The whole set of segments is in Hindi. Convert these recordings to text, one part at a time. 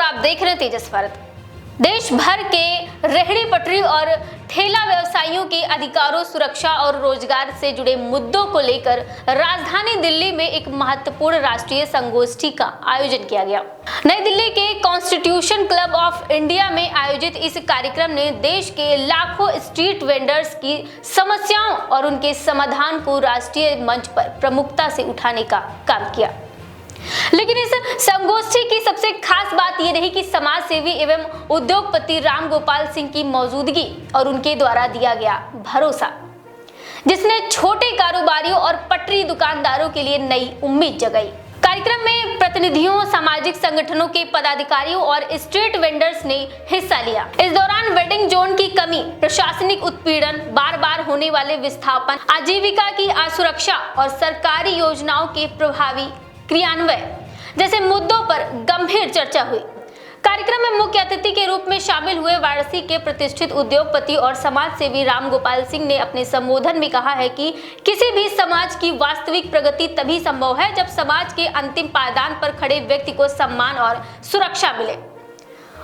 आप देख रहे हैं तेजस भारत। देश भर के रेहड़ी पटरी और ठेला व्यवसायियों के अधिकारों, सुरक्षा और रोजगार से जुड़े मुद्दों को लेकर राजधानी दिल्ली में एक महत्वपूर्ण राष्ट्रीय संगोष्ठी का आयोजन किया गया। नई दिल्ली के कॉन्स्टिट्यूशन क्लब ऑफ इंडिया में आयोजित इस कार्यक्रम ने देश के लाखों स्ट्रीट वेंडर्स की समस्याओं और उनके समाधान को राष्ट्रीय मंच पर प्रमुखता से उठाने का काम किया। लेकिन इस संगोष्ठी की सबसे खास बात यह रही कि समाज सेवी एवं उद्योगपति राम गोपाल सिंह की मौजूदगी और उनके द्वारा दिया गया भरोसा, जिसने छोटे कारोबारियों और पटरी दुकानदारों के लिए नई उम्मीद जगाई। कार्यक्रम में प्रतिनिधियों, सामाजिक संगठनों के पदाधिकारियों और स्ट्रीट वेंडर्स ने हिस्सा लिया। इस दौरान वेडिंग जोन की कमी, प्रशासनिक उत्पीड़न, बार बार होने वाले विस्थापन, आजीविका की असुरक्षा और सरकारी योजनाओं के प्रभावी क्रियान्वय जैसे मुद्दों पर गंभीर चर्चा हुई। कार्यक्रम में मुख्य अतिथि के रूप में शामिल हुए वाराणसी के प्रतिष्ठित उद्योगपति और समाज सेवी राम गोपाल सिंह ने अपने संबोधन में कहा है कि किसी भी समाज की वास्तविक प्रगति तभी संभव है जब समाज के अंतिम पायदान पर खड़े व्यक्ति को सम्मान और सुरक्षा मिले।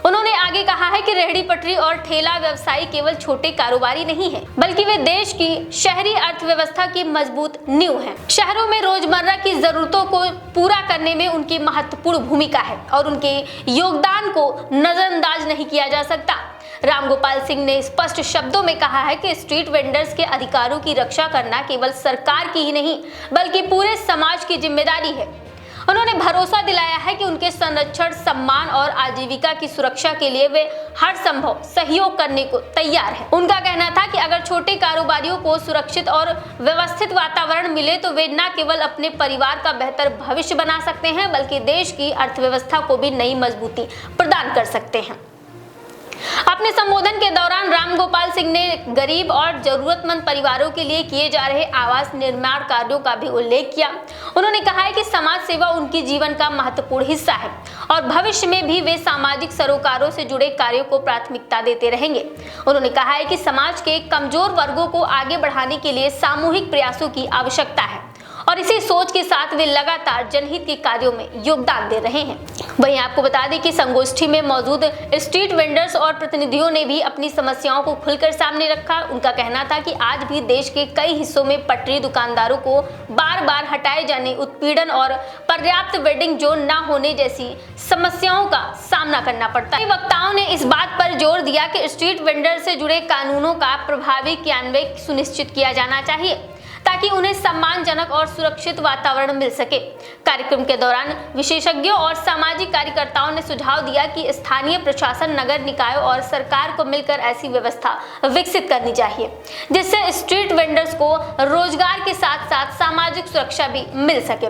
उन्होंने आगे कहा है कि रेहड़ी पटरी और ठेला व्यवसायी केवल छोटे कारोबारी नहीं है, बल्कि वे देश की शहरी अर्थव्यवस्था की मजबूत नींव हैं। शहरों में रोजमर्रा की जरूरतों को पूरा करने में उनकी महत्वपूर्ण भूमिका है और उनके योगदान को नजरअंदाज नहीं किया जा सकता। राम गोपाल सिंह ने स्पष्ट शब्दों में कहा है कि स्ट्रीट वेंडर्स के अधिकारों की रक्षा करना केवल सरकार की ही नहीं, बल्कि पूरे समाज की जिम्मेदारी है। उन्होंने भरोसा दिलाया है कि उनके संरक्षण, सम्मान और आजीविका की सुरक्षा के लिए वे हर संभव सहयोग करने को तैयार हैं। उनका कहना था कि अगर छोटे कारोबारियों को सुरक्षित और व्यवस्थित वातावरण मिले तो वे न केवल अपने परिवार का बेहतर भविष्य बना सकते हैं, बल्कि देश की अर्थव्यवस्था को भी नई मजबूती प्रदान कर सकते हैं। अपने संबोधन के दौरान राम गोपाल सिंह ने गरीब और जरूरतमंद परिवारों के लिए किए जा रहे आवास निर्माण कार्यों का भी उल्लेख किया। उन्होंने कहा है कि समाज सेवा उनके जीवन का महत्वपूर्ण हिस्सा है और भविष्य में भी वे सामाजिक सरोकारों से जुड़े कार्यों को प्राथमिकता देते रहेंगे। उन्होंने कहा है कि समाज के कमजोर वर्गों को आगे बढ़ाने के लिए सामूहिक प्रयासों की आवश्यकता है और इसी सोच के साथ वे लगातार जनहित के कार्यों में योगदान दे रहे हैं। वहीं आपको बता दें कि संगोष्ठी में मौजूद स्ट्रीट वेंडर्स और प्रतिनिधियों ने भी अपनी समस्याओं को खुलकर सामने रखा। उनका कहना था कि आज भी देश के कई हिस्सों में पटरी दुकानदारों को बार बार हटाए जाने, उत्पीड़न और पर्याप्त वेडिंग जोन न होने जैसी समस्याओं का सामना करना पड़ता है। वक्ताओं ने इस बात पर जोर दिया कि स्ट्रीट वेंडर से जुड़े कानूनों का प्रभावी क्रियान्वयन सुनिश्चित किया जाना चाहिए ताकि उन्हें सम्मानजनक और सुरक्षित वातावरण मिल सके। कार्यक्रम के दौरान विशेषज्ञों और सामाजिक कार्यकर्ताओं ने सुझाव दिया कि स्थानीय प्रशासन, नगर निकायों और सरकार को मिलकर ऐसी व्यवस्था विकसित करनी चाहिए जिससे स्ट्रीट वेंडर्स को रोजगार के साथ साथ सामाजिक सुरक्षा भी मिल सके।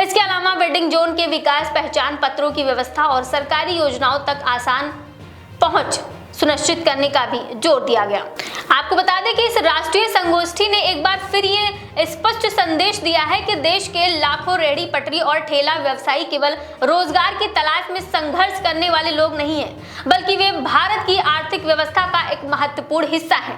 इसके अलावा वेडिंग जोन के विकास, पहचान पत्रों की व्यवस्था और सरकारी योजनाओं तक आसान पहुंच सुनिश्चित करने का भी जोर दिया गया। आपको बता दें कि इस राष्ट्रीय संगोष्ठी ने एक बार फिर ये स्पष्ट संदेश दिया है कि देश के लाखों रेहड़ी पटरी और ठेला व्यवसायी केवल रोजगार की तलाश में संघर्ष करने वाले लोग नहीं हैं, बल्कि वे भारत की आर्थिक व्यवस्था का एक महत्वपूर्ण हिस्सा है।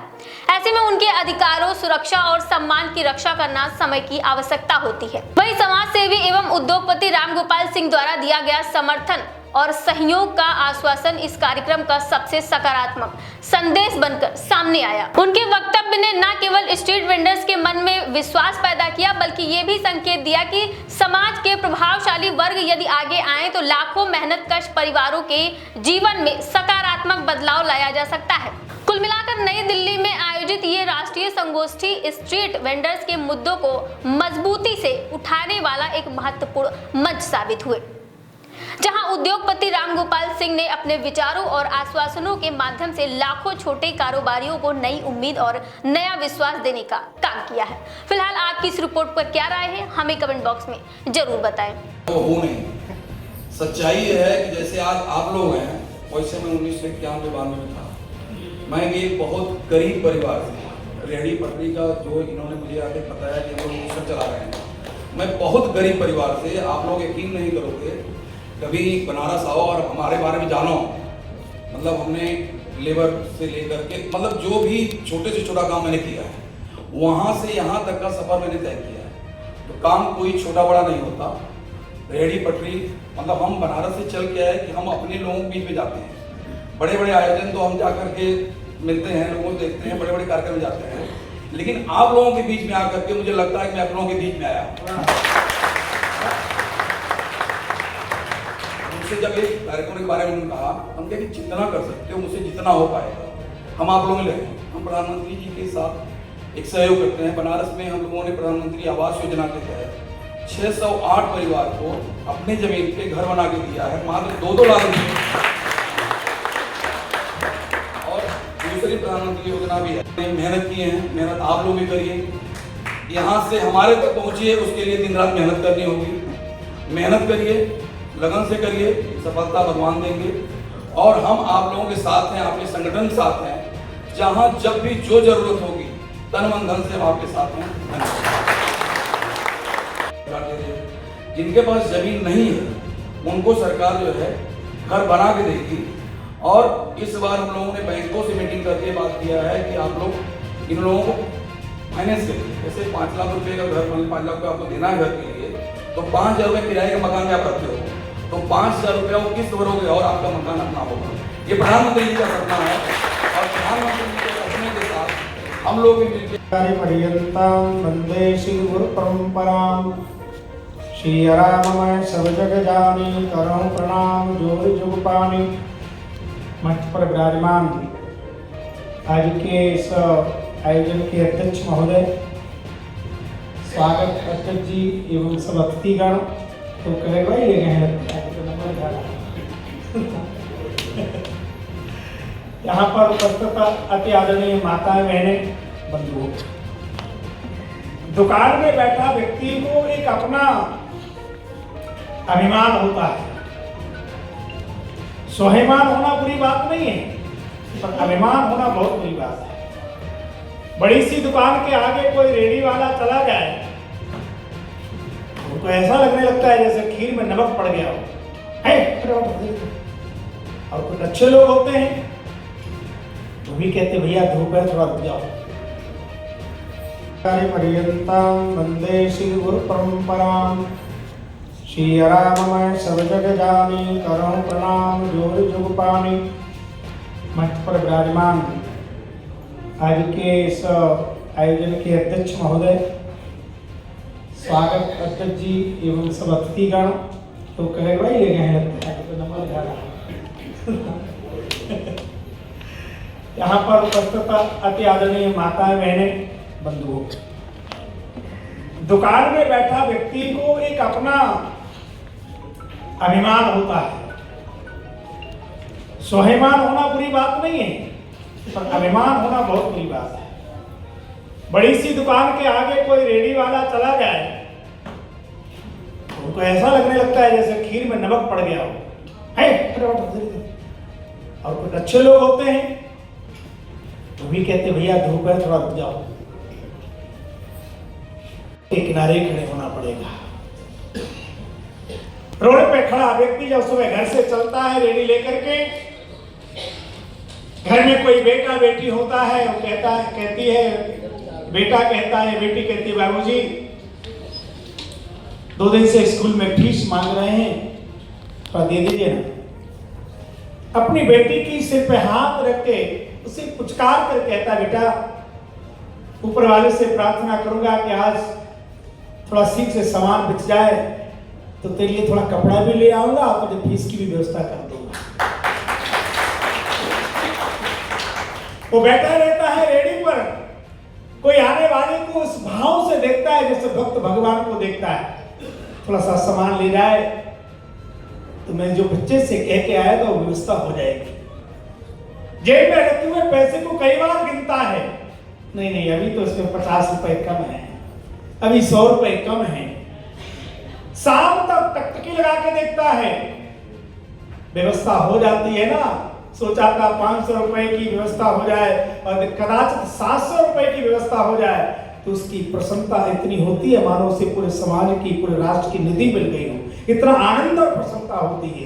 ऐसे में उनके अधिकारों, सुरक्षा और सम्मान की रक्षा करना समय की आवश्यकता होती है। वहीं समाज सेवी एवं उद्योगपति राम गोपाल सिंह द्वारा दिया गया समर्थन और सहयोग का आश्वासन इस कार्यक्रम का सबसे सकारात्मक संदेश बनकर सामने आया। उनके वक्तव्य ने न केवल स्ट्रीट वेंडर्स के मन में विश्वास पैदा किया, बल्कि ये भी संकेत दिया कि समाज के प्रभावशाली वर्ग यदि आगे आए तो लाखों मेहनतकश परिवारों के जीवन में सकारात्मक बदलाव लाया जा सकता है। कुल मिलाकर नई दिल्ली में आयोजित ये राष्ट्रीय संगोष्ठी स्ट्रीट वेंडर्स के मुद्दों को मजबूती से उठाने वाला एक महत्वपूर्ण मंच साबित हुए, जहां उद्योगपति राम गोपाल सिंह ने अपने विचारों और आश्वासनों के माध्यम से लाखों छोटे कारोबारियों को नई उम्मीद और नया विश्वास देने का काम किया है। फिलहाल आपकी इस रिपोर्ट पर क्या राय है, हमें कमेंट बॉक्स में जरूर बताएं। वो हो नहीं, सच्चाई है कि जैसे आज आप लोग हैं, वैसे मैं 1991-92 में था। मैं एक बहुत गरीब परिवार से, रेहड़ी पटरी का जो इन्होंने मुझे आगे बताया कि हम लोग चला रहे हैं, मैं बहुत गरीब परिवार से, आप लोग यकीन नहीं करोगे, कभी बनारस आओ और हमारे बारे में जानो, मतलब हमने लेबर से लेकर के मतलब जो भी छोटे से छोटा काम मैंने किया है, वहाँ से यहाँ तक का सफ़र मैंने तय किया है। तो काम कोई छोटा बड़ा नहीं होता। रेहड़ी पटरी, मतलब हम बनारस से चल के आए कि हम अपने लोगों के बीच में जाते हैं। बड़े बड़े आयोजन तो हम जा करके मिलते हैं, लोगों को देखते हैं, बड़े बड़े कार्यक्रम में जाते हैं, लेकिन आप लोगों के बीच में आकर के मुझे लगता है कि मैं आप लोगों के बीच में आया हूँ। मुझसे जब ये कार्यक्रम के बारे में उन्होंने कहा, हम कहे कि जितना कर सकते हो मुझसे जितना हो पाएगा हम आप लोगों में लगे। हम प्रधानमंत्री जी के साथ एक सहयोग करते हैं। बनारस में हम लोगों ने प्रधानमंत्री आवास योजना के तहत 608 परिवार को अपने जमीन पे घर बना के दिया है, मात्र 2-2 लाख रुपए। और दूसरी प्रधानमंत्री योजना भी है। मेहनत किए हैं, मेहनत आप लोग भी करिए, यहाँ से हमारे तक पहुँचिए, उसके लिए दिन रात मेहनत करनी होगी। मेहनत करिए, लगन से करिए, सफलता भगवान देंगे। और हम आप लोगों के साथ हैं, आपके संगठन के साथ हैं, जहाँ जब भी जो जरूरत होगी तन मन धन से हम आपके साथ हैं। जिनके पास जमीन नहीं है उनको सरकार जो है घर बना के देगी। और इस बार हम लोगों ने बैंकों से मीटिंग करके बात किया है कि आप लोग इन लोगों को फाइनेंस करिए। जैसे 5 लाख रुपए का घर, 5 लाख रुपये आपको देना है घर के लिए, तो 5,000 रुपये किराए का मकान में आप रखते हो, तो 5,000 रुपया वो किस्त भरोगे और आपका मकान अपना होगा। ये प्रधानमंत्री जी का सपना है और प्रधानमंत्री जी के सपने के साथ हम लोग भी मिलकर पर्यन्तां वन्दे श्री गुरु परंपरां। श्री राममय सब जग जानी, करहु प्रणाम जोर जुग पानी। मंच पर विराजमान आज के इस आयोजन के अध्यक्ष महोदय, स्वागत अध्यक्ष जी एवं सब अतिथिगण, तो कहे भाई ये यहाँ पर उपस्थित अति आदरणीय माताएं, बहनें, बंधुओं, दुकान में बैठा व्यक्ति को एक अपना अभिमान होता है। स्वाभिमान होना बुरी बात नहीं है, पर अभिमान होना बहुत बुरी बात है। बड़ी सी दुकान के आगे कोई रेडी वाला चला जाए तो ऐसा लगने लगता है जैसे खीर में नमक पड़ गया हो है। और कुछ अच्छे लोग होते हैं वो भी कहते भैया धूप है थोड़ा रुक जाओ। पर्यन्तां वन्दे श्री गुरु परंपरां। श्री राममय सब जग जानी, करहु प्रणाम जोर जुग पानी। मंच पर विराजमान आज के इस आयोजन के अध्यक्ष महोदय, स्वागत अध्यक्ष जी एवं सब अतिथिगण, तो कहे भाई ये कहने लगता है तो नंबर जा रहा यहाँ पर उपस्थित अति आदरणीय माताएं, बहनें, बंधुओं, दुकान में बैठा व्यक्ति को एक अपना अभिमान होता है। स्वाभिमान होना बुरी बात नहीं है, पर अभिमान होना बहुत बुरी बात है। बड़ी सी दुकान के आगे कोई रेडी वाला चला जाए तो उनको ऐसा लगने लगता है जैसे खीर में नमक पड़ गया हो है। और कुछ अच्छे लोग होते हैं वो भी कहते भैया धूप है थोड़ा रुक जाओ। एक किनारे खड़े होना पड़ेगा। रोड पे खड़ा व्यक्ति जब सुबह घर से चलता है रेडी लेकर के, घर में कोई बेटा बेटी होता है, वो कहता है, कहती है, बेटा कहता है, बेटी कहती है बाबूजी 2 दिन से स्कूल में फीस मांग रहे हैं, थोड़ा दे दीजिए ना। अपनी बेटी की सिर पे हाथ रख के उसे पुचकार कर कहता है बेटा ऊपर वाले से प्रार्थना करूंगा कि आज थोड़ा सीख से सामान बिच जाए तो तेरे लिए थोड़ा कपड़ा भी ले आऊंगा और तुझे फीस की भी व्यवस्था कर दूंगा। वो बैठा रहता है रेडी पर, कोई आने वाले को उस भाव से देखता है जैसे भक्त भगवान को देखता है। थोड़ा सा सामान ले जाए तो मैं जो बच्चे से कह के आया तो व्यवस्था हो जाएगी। जेब में रखे हुए पैसे को कई बार गिनता है, नहीं नहीं अभी तो इसमें 50 रुपए कम है, अभी 100 रुपए कम है। शाम तक टकटकी लगा के देखता है, व्यवस्था हो जाती है ना। सोचा था 500 रुपए की व्यवस्था हो जाए और कदाचित 700 रुपए की व्यवस्था हो जाए तो उसकी प्रसन्नता इतनी होती है मानो उसे पूरे समाज की, पूरे राष्ट्र की निधि मिल गई हो। इतना आनंद और प्रसन्नता होती है।